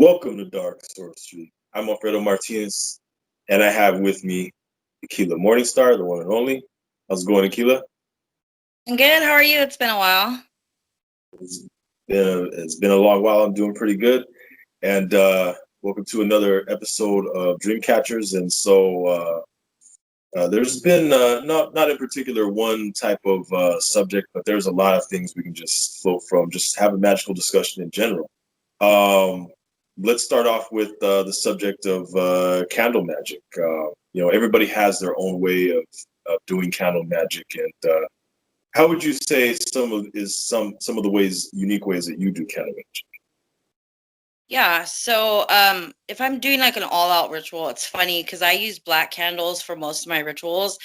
Welcome to Dark Sorcery. I'm Alfredo Martinez, and I have with me Ikela Morningstar, the one and only. How's it going, Ikela? I'm good. How are you? It's been a while. It's been a long while. I'm doing pretty good, and welcome to another episode of DreamCatcherz. And there's been not in particular one type of subject, but there's a lot of things we can just flow from. Just have a magical discussion in general. Um, let's start off with the subject of candle magic. Everybody has their own way of doing candle magic, and how would you say some of the unique ways that you do candle magic? Yeah. So, if I'm doing like an all-out ritual, it's funny because I use black candles for most of my rituals.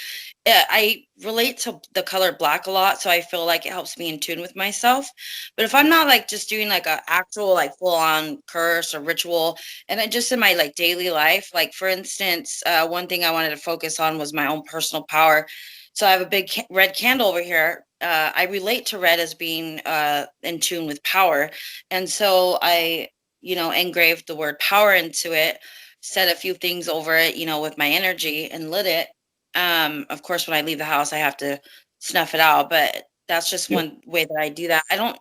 I relate to the color black a lot, so I feel like it helps me in tune with myself. But if I'm not like just doing like a actual like full-on curse or ritual, and then just in my like daily life, like for instance, one thing I wanted to focus on was my own personal power. So I have a big red candle over here. I relate to red as being in tune with power, and so I engraved the word power into it, said a few things over it, with my energy and lit it. Of course, when I leave the house, I have to snuff it out, but that's just Yeah, one way that I do that. I don't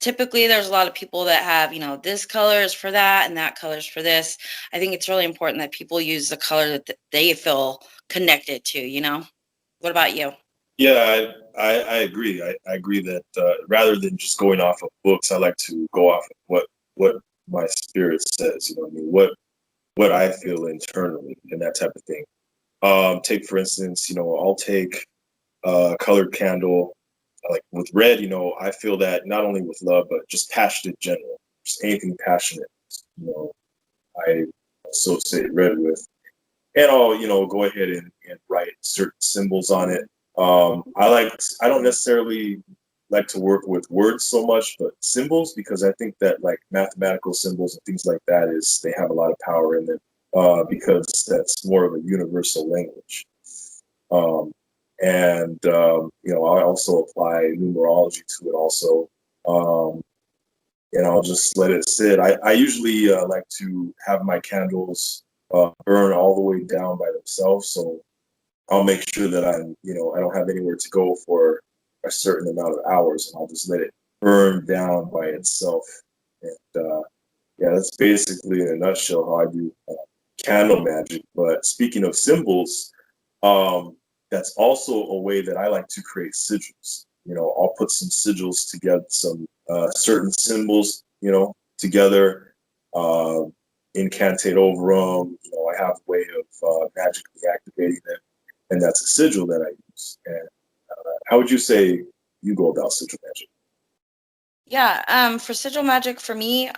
typically, there's a lot of people that have, this color is for that and that color is for this. I think it's really important that people use the color that they feel connected to. What about you? yeah, I agree. I agree that rather than just going off of books, I like to go off of what my spirit says. You know what I mean? What I feel internally and that type of thing. Take for instance, I'll take a colored candle like with red. I feel that not only with love but just passion in general, just anything passionate. You know, I associate red with, and I'll go ahead and write certain symbols on it. I don't necessarily like to work with words so much, but symbols, because I think that like mathematical symbols and things like that they have a lot of power in them, because that's more of a universal language. Um, and I also apply numerology to it also. Um, and I'll just let it sit. I usually like to have my candles burn all the way down by themselves. So I'll make sure that I don't have anywhere to go for a certain amount of hours, and I'll just let it burn down by itself. And yeah, that's basically in a nutshell how I do candle magic. But speaking of symbols, um, that's also a way that I like to create sigils. I'll put some sigils together, some certain symbols, together, uh, incantate over them. I have a way of magically activating them, and that's a sigil that I use. And how would you say you go about sigil magic? Yeah, for sigil magic for me,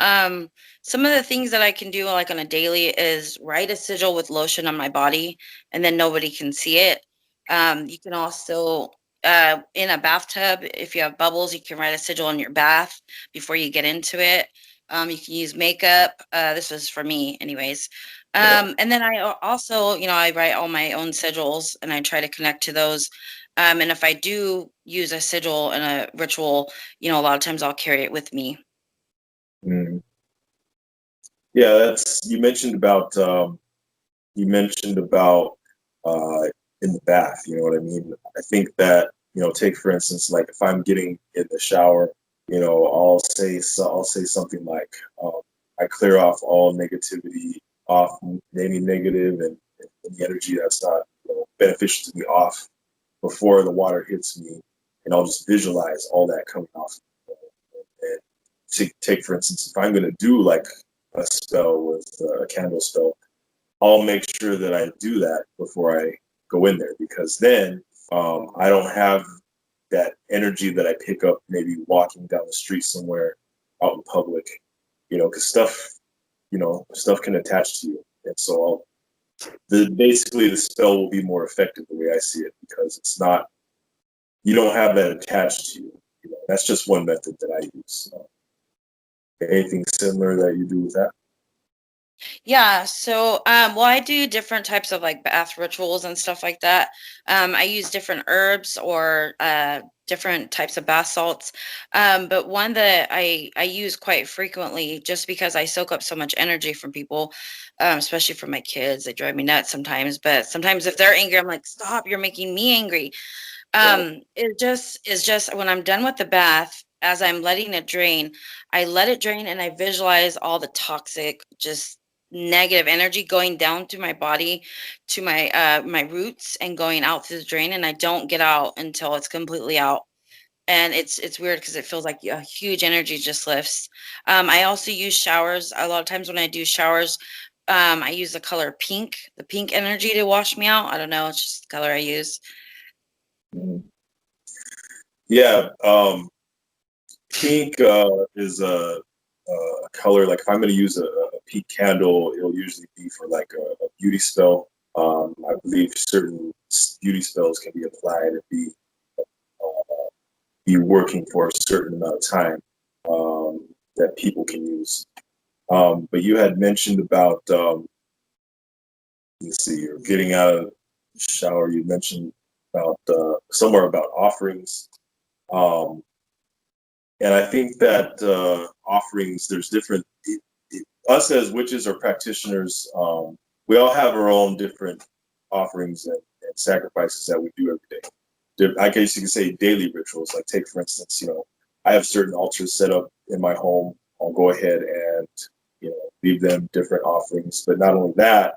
some of the things that I can do like on a daily is write a sigil with lotion on my body and then nobody can see it. You can also in a bathtub, if you have bubbles, you can write a sigil in your bath before you get into it. You can use makeup. This was for me anyways. Yeah. And then also, I write all my own sigils and I try to connect to those. And if I do use a sigil in a ritual, a lot of times I'll carry it with me. Mm. Yeah, that's you mentioned about uh, in the bath. You know what I mean? I think that take for instance, like if I'm getting in the shower, I'll say something like, I clear off all negativity, off any negative and any energy that's not beneficial to me off before the water hits me, and I'll just visualize all that coming off. And take for instance, if I'm going to do like a spell with a candle spell, I'll make sure that I do that before I go in there, because then I don't have that energy that I pick up maybe walking down the street somewhere out in public, because stuff can attach to you. And so basically the spell will be more effective the way I see it, because it's not, you don't have that attached to you. That's just one method that I use. Anything similar that you do with that? Yeah, so well, I do different types of like bath rituals and stuff like that. I use different herbs or different types of bath salts. But one that I use quite frequently, just because I soak up so much energy from people, especially from my kids. They drive me nuts sometimes. But sometimes if they're angry, I'm like, stop! You're making me angry. It just when I'm done with the bath, as I'm letting it drain, I let it drain and I visualize all the toxic, just negative energy going down to my body, to my roots, and going out through the drain, and I don't get out until it's completely out. And it's weird because it feels like a huge energy just lifts. I also use showers. A lot of times when I do showers, I use the color pink, the pink energy to wash me out. I don't know, it's just the color I use. Mhm. Yeah, pink is a color. Like if I'm going to use a pink candle, it'll usually be for like a beauty spell. I believe certain beauty spells can be applied and be working for a certain amount of time that people can use. But you had mentioned about, let's see, you're getting out of the shower. You mentioned about somewhere about offerings. Um, and I think that offerings, there's different, us as witches or practitioners, we all have our own different offerings and sacrifices that we do every day. I guess you could say daily rituals. Like take for instance, I have certain altars set up in my home. I'll go ahead and leave them different offerings. But not only that,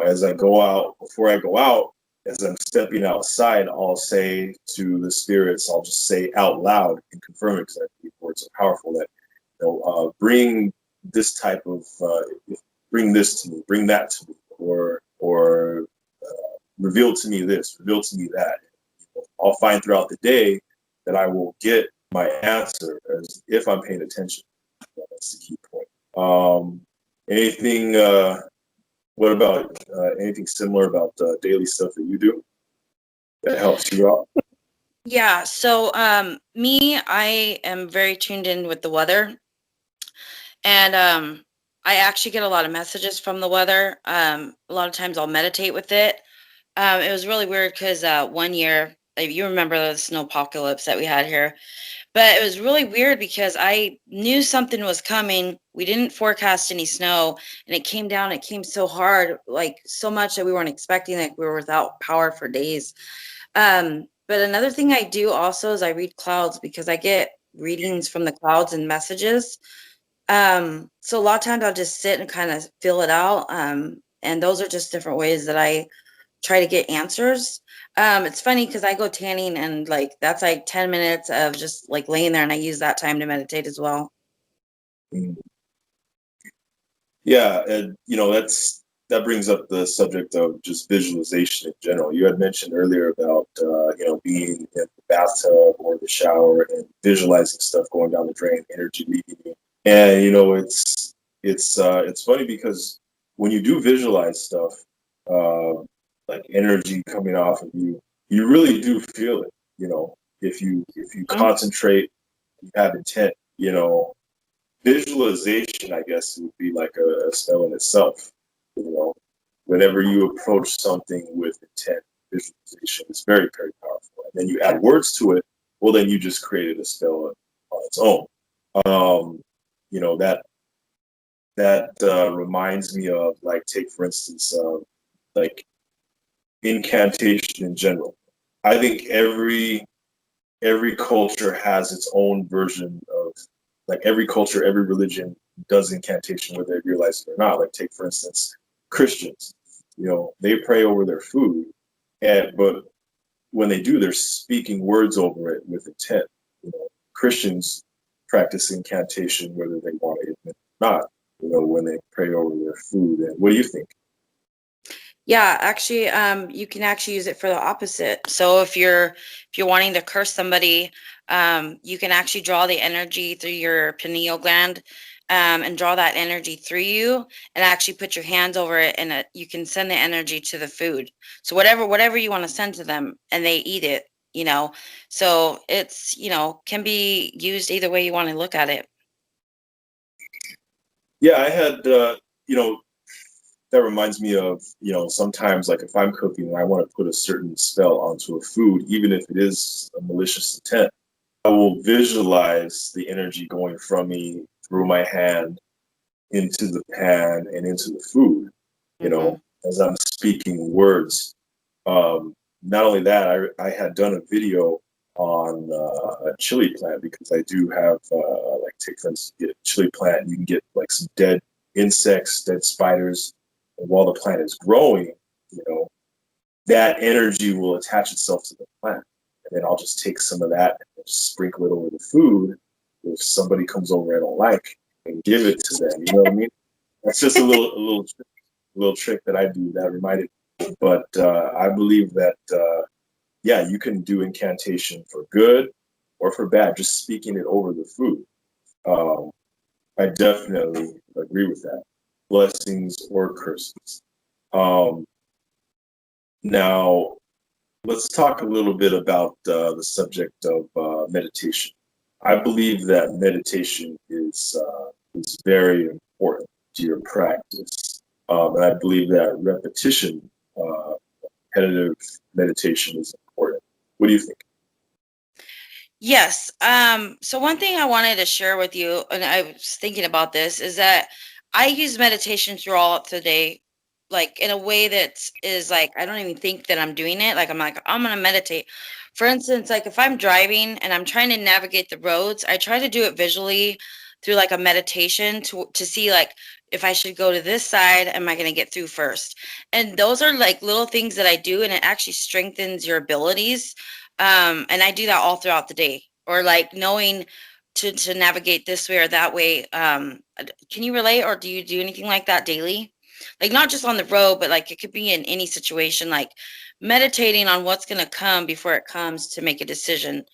as I go out, before I go out, as I'm stepping outside, I'll say to the spirits, I'll just say out loud and confirm it because I think words are powerful. That bring this type of bring this to me, bring that to me, or reveal to me this, reveal to me that. I'll find throughout the day that I will get my answer as if I'm paying attention. That's the key point. Anything? What about anything similar about daily stuff that you do that helps you out? Yeah, so me, I am very tuned in with the weather, and I actually get a lot of messages from the weather. A lot of times I'll meditate with it. It was really weird because one year, if you remember the snow apocalypse that we had here, but it was really weird because I knew something was coming. We didn't forecast any snow, and it came down. It came so hard, like so much that we weren't expecting. Like we were without power for days. But another thing I do also is I read clouds because I get readings from the clouds and messages. So a lot of times I'll just sit and kind of feel it out. And those are just different ways that I try to get answers. It's funny because I go tanning and like that's like 10 minutes of just like laying there, and I use that time to meditate as well. Mm. Yeah, and that brings up the subject of just visualization in general. You had mentioned earlier about being in the bathtub or the shower and visualizing stuff going down the drain, energy leaving you. And it's funny because when you do visualize stuff, uh, like energy coming off of you, you really do feel it. If you Mhm. concentrate, you have intent. Visualization, I guess, would be like a spell in itself. You know, whenever you approach something with intent, visualization is very, very powerful. And then you add words to it. Well, then you just created a spell on its own. Um, that reminds me of like take for instance, like incantation in general. I think every culture has its own version of like every culture, every religion does incantation whether they realize it or not. Like take for instance, Christians, they pray over their food, but when they do, they're speaking words over it with intent. Christians practice incantation whether they want to admit it or not. When they pray over their food. And what do you think? Yeah, actually, you can actually use it for the opposite. So if you're wanting to curse somebody, you can actually draw the energy through your pineal gland, and draw that energy through you, and actually put your hands over it, and you can send the energy to the food. So whatever you want to send to them, and they eat it. So it's can be used either way you want to look at it. Yeah, I had, you know, that reminds me of, sometimes like if I'm cooking and I want to put a certain spell onto a food, even if it is a malicious intent, I will visualize the energy going from me through my hand into the pan and into the food, Mm-hmm. as I'm speaking words. Not only that, I had done a video on a chili plant because I do have, like, take for instance, get a chili plant, and you can get like some dead insects, dead spiders, and while the plant is growing, that energy will attach itself to the plant. And then I'll just take some of that and just sprinkle it over the food if somebody comes over I don't like and give it to them. You know what I mean? That's just a little trick that I do that reminded me. But I believe that yeah, you can do incantation for good or for bad, just speaking it over the food. Um, I definitely agree with that. Blessings or curses. Um, Now, let's talk a little bit about the subject of meditation. I believe that meditation is very important to your practice, and I believe that repetition, repetitive meditation, is important. What do you think? Yes. So one thing I wanted to share with you, and I was thinking about this, is that I use meditation throughout the day, like in a way that is like I don't even think that I'm doing it. Like I'm gonna meditate. For instance, like if I'm driving and I'm trying to navigate the roads, I try to do it visually through like a meditation to see like if I should go to this side, am I gonna get through first? And those are like little things that I do, and it actually strengthens your abilities, and I do that all throughout the day, or like knowing to navigate this way or that way. Can you relate, or do you do anything like that daily? Like not just on the road, but like it could be in any situation, like meditating on what's going to come before it comes to make a decision.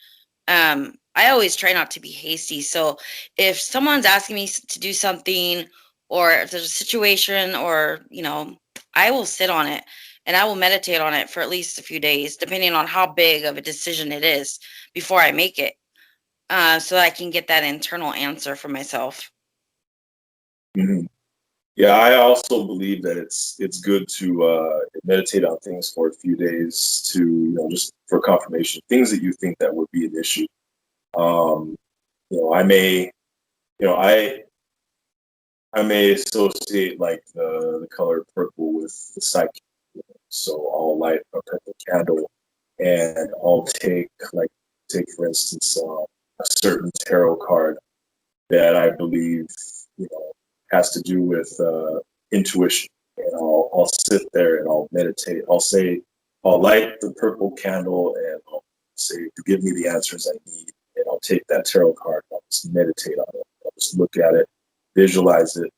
I always try not to be hasty. So if someone's asking me to do something, or if there's a situation, or I will sit on it and I will meditate on it for at least a few days, depending on how big of a decision it is, before I make it, so that I can get that internal answer for myself. Mhm. Yeah, I also believe that it's good to meditate on things for a few days to, just for confirmation, things that you think that would be an issue. Um, I may, you know, I may associate like the color purple with the psyche. So I'll light a purple candle and I'll take for instance, a certain tarot card that I believe, has to do with intuition. And I'll sit there and I'll meditate. I'll light the purple candle and I'll say, to give me the answers I need. And I'll take that tarot card and I'll just meditate on it. I'll just look at it, visualize it,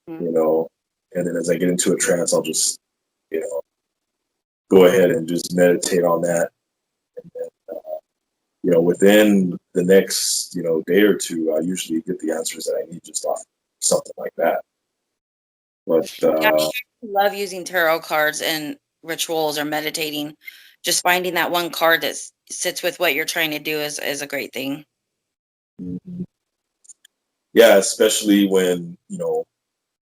Mm. you know, and then as I get into a trance, I'll just, go ahead and just meditate on that. And then, within the next, day or two, I usually get the answers that I need just off something like that. But Yeah, I love using tarot cards and rituals or meditating. Just finding that one card that sits with what you're trying to do is a great thing. yeah, especially when, a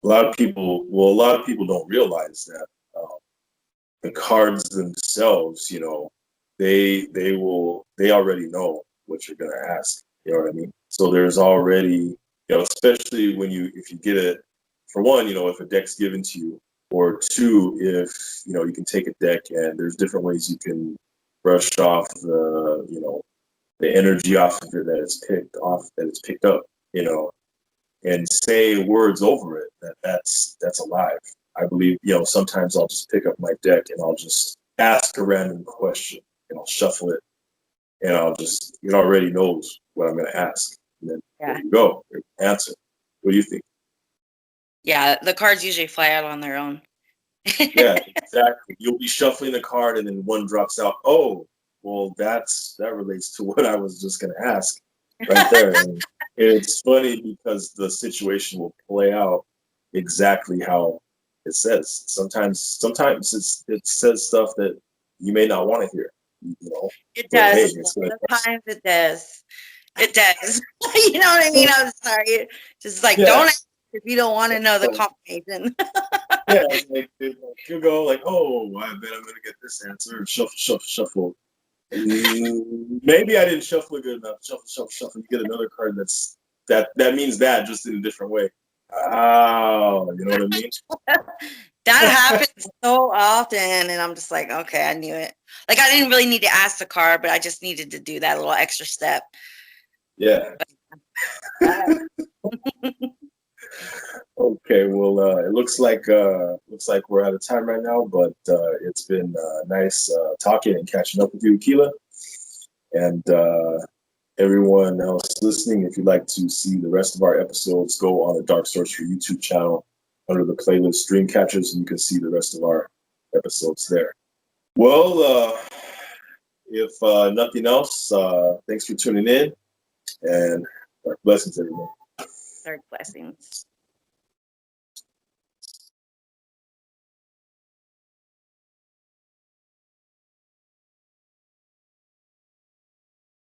lot of people don't realize that the cards themselves, they already know what you're gonna ask. You know what I mean? So there's already, especially if you get it, for one, if a deck's given to you, or two, if you can take a deck and there's different ways you can brush off the energy off of it that it's picked up, you know, and say words over it that's alive. I believe, sometimes I'll just pick up my deck and I'll just ask a random question and I'll shuffle it and it already knows what I'm gonna ask. And then there Yeah. you go, there's the answer. What do you think? Yeah, the cards usually fly out on their own. Yeah, exactly. You'll be shuffling the card and then one drops out. Oh, well, that relates to what I was just gonna ask right there. And it's funny because the situation will play out exactly how it says. Sometimes it says stuff that you may not want to hear, It but hey, does. it's gonna Sometimes it does. It does. You know what I mean? I'm sorry. Just like yeah. don't ask if you don't want to know the confirmation. Yeah, it's like you go like, oh, I bet I'm gonna get this answer. Shuffle, shuffle, shuffle. Maybe I didn't shuffle it good enough. Shuffle, shuffle, shuffle. You get another card that means that just in a different way. Oh, you know what I mean? That happens so often, and I'm just like, okay, I knew it. Like I didn't really need to ask the card, but I just needed to do that little extra step. Yeah. Okay, well, it looks like we're out of time right now, but it's been nice talking and catching up with you, Ikela, and everyone else listening. If you'd like to see the rest of our episodes, go on the Dark Sorcery YouTube channel under the playlist DreamCatcherz, and you can see the rest of our episodes there. Well, if nothing else, thanks for tuning in, and blessings, everyone. Dark blessings.